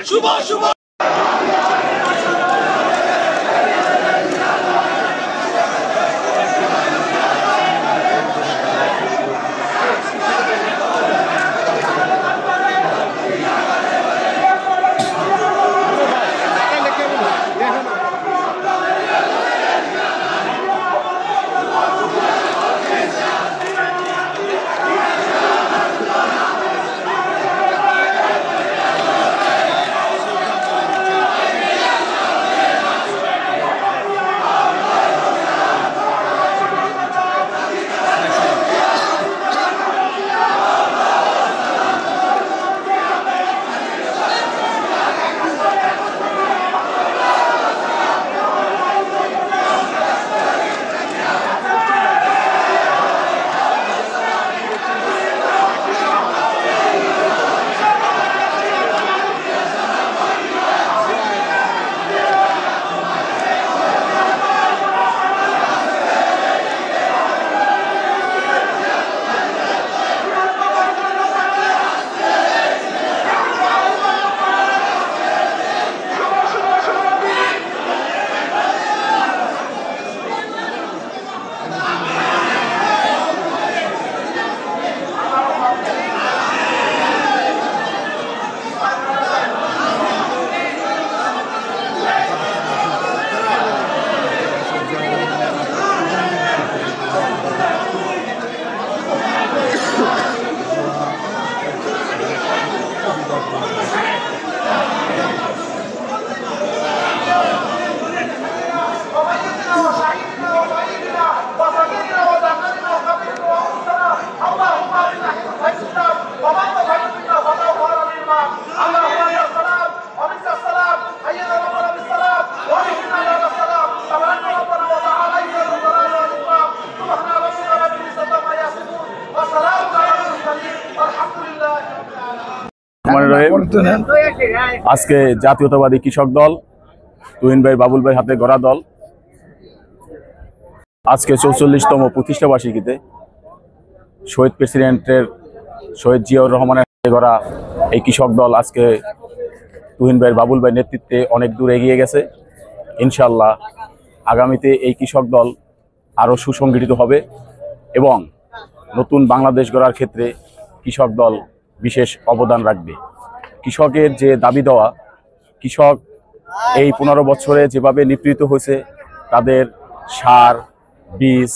শুভ শুভ আজকে জাতীয়তাবাদী কৃষক দল তুহিন ভাই বাবুল ভাই হাতে গড়া দল আজকে ৪৪তম প্রতিষ্ঠা বার্ষিকীতে শহীদ প্রেসিডেন্টের শহীদ জিয়াউর রহমানের হাতে গড়া এই কৃষক দল আজকে তুহিন ভাই বাবুল ভাই নেতৃত্বে অনেক দূর এগিয়ে গেছে। ইনশাআল্লাহ আগামীতে এই কৃষক দল আরও সুসংগঠিত হবে এবং নতুন বাংলাদেশ গড়ার ক্ষেত্রে কৃষক দল বিশেষ অবদান রাখবে। কৃষকের যে দাবি দেওয়া, কৃষক এই ১৫ বছরে যেভাবে নিপীড়িত হয়েছে, তাদের সার, বীজ,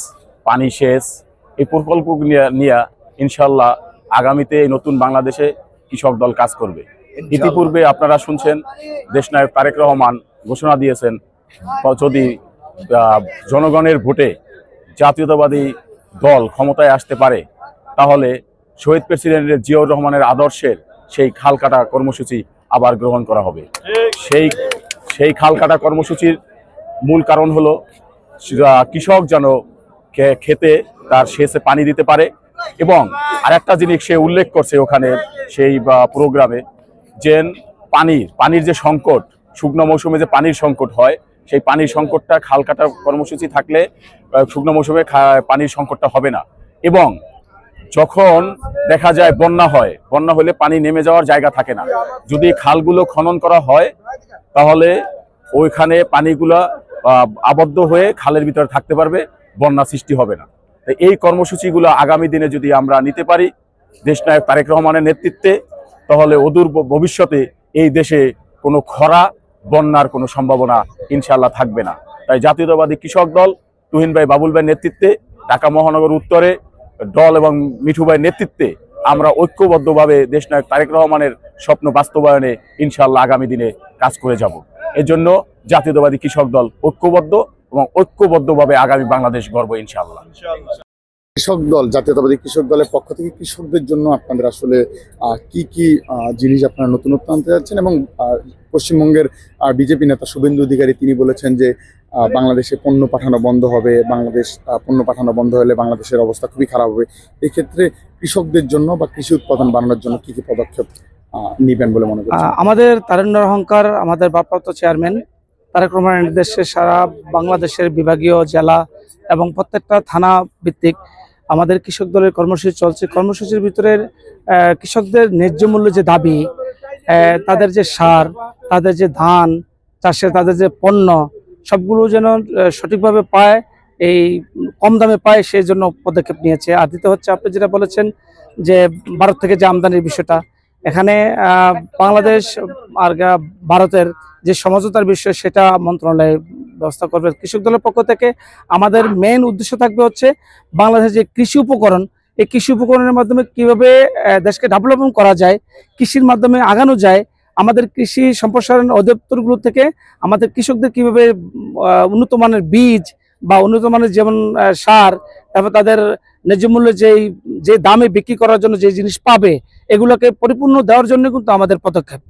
পানি সেচ এই প্রকল্পগুলি নিয়ে ইনশাল্লাহ আগামীতে এই নতুন বাংলাদেশে কৃষক দল কাজ করবে। ইতিপূর্বে আপনারা শুনছেন দেশনায়ক তারেক রহমান ঘোষণা দিয়েছেন, যদি জনগণের ভোটে জাতীয়তাবাদী দল ক্ষমতায় আসতে পারে তাহলে শহীদ প্রেসিডেন্টের জিয়াউর রহমানের আদর্শের সেই খাল কাটা কর্মসূচি আবার গ্রহণ করা হবে। সেই খাল কাটা কর্মসূচির মূল কারণ হলো কৃষক যেন খেতে তার সেচে পানি দিতে পারে এবং আরেকটা জিনিস সে উল্লেখ করছে ওখানে সেই প্রোগ্রামে, যে পানির যে সংকট, শুকনো মৌসুমে যে পানির সংকট হয়, সেই পানির সংকটটা খাল কাটা কর্মসূচি থাকলে শুকনো মৌসুমে পানির সংকটটা হবে না। এবং যখন দেখা যায় বন্যা হয়, বন্যা হলে পানি নেমে যাওয়ার জায়গা থাকে না, যদি খালগুলো খনন করা হয় তাহলে ওইখানে পানিগুলা আবদ্ধ হয়ে খালের ভিতরে থাকতে পারবে, বন্যা সৃষ্টি হবে না। এই কর্মসূচিগুলো আগামী দিনে যদি আমরা নিতে পারি দেশনায়ক তারেক রহমানের নেতৃত্বে, তাহলে অদূর ভবিষ্যতে এই দেশে কোনো খরা, বন্যার কোনো সম্ভাবনা ইনশাআল্লাহ থাকবে না। তাই জাতীয়তাবাদী কৃষক দল তুহিন ভাই বাবুল ভাইয়ের নেতৃত্বে, ঢাকা মহানগর উত্তরে দল এবং মিঠু ভাইয়ের নেতৃত্বে আমরা ঐক্যবদ্ধভাবে দেশনায়ক তারেক রহমানের স্বপ্ন বাস্তবায়নে ইনশাআল্লাহ আগামী দিনে কাজ করে যাব। এজন্য জাতীয়তাবাদী কৃষক দল ঐক্যবদ্ধ এবং ঐক্যবদ্ধভাবে আগামী বাংলাদেশ গড়ব ইনশাআল্লাহ। কৃষক দল, জাতীয়তাবাদী কৃষক দলের পক্ষ থেকে কৃষকদের জন্য আপনাদের আসলে কি কি জিনিস আপনারা নতুনত্ব আনতে যাচ্ছেন, এবং পশ্চিমবঙ্গের বিজেপি নেতা শুভেন্দু অধিকারী তিনি বলেছেন যে বাংলাদেশে পণ্য পাঠানো বন্ধ হবে, বাংলাদেশ পণ্য পাঠানো বন্ধ হলে বাংলাদেশের অবস্থা খুবই খারাপ হবে। এক্ষেত্রে কৃষকদের জন্য বা কৃষি উৎপাদন বাড়ানোর জন্য কি কি পদক্ষেপ নেবেন বলে মনে করছেন? আমাদের তারুণ্য অহংকার, আমাদের ভারপ্রাপ্ত চেয়ারম্যান তারেক রহমানের নির্দেশে সারা বাংলাদেশের বিভাগীয় জেলা এবং প্রত্যেকটা থানা ভিত্তিক আমাদের কৃষক দলের কর্মসূচি চলছে। কর্মসূচির ভিতরে কৃষকদের ন্যায্য মূল্য যে দাবি, তাদের যে সার, তাদের যে ধান চাষে, তাদের যে পণ্য, সবগুলো যেন সঠিকভাবে পায়, এই কম দামে পায়, সেই জন্য পদক্ষেপ নিয়েছে। আর দ্বিতীয় হচ্ছে, আপনি যেটা বলেছেন যে ভারত থেকে যে আমদানির বিষয়টা, এখানে বাংলাদেশ আর ভারতের যে সমঝোতার বিষয়, সেটা মন্ত্রণালয় ব্যবস্থা করবে। কৃষক দলের পক্ষ থেকে আমাদের মেইন উদ্দেশ্য থাকবে হচ্ছে বাংলাদেশের যে কৃষি উপকরণ, এই কৃষি উপকরণের মাধ্যমে কিভাবে দেশকে ডেভেলপমেন্ট করা যায়, কৃষির মাধ্যমে আগানো যায়। আমাদের কৃষি সম্প্রসারণ অধিদপ্তরগুলো থেকে আমাদের কৃষকদের কিভাবে উন্নত মানের বীজ বা উন্নত মানের যেমন সার, তারপর তাদের ন্যায্য মূল্যে যে দামে বিক্রি করার জন্য যে জিনিস পাবে, এগুলোকে পরিপূর্ণ দেওয়ার জন্য কিন্তু আমাদের পদক্ষেপ।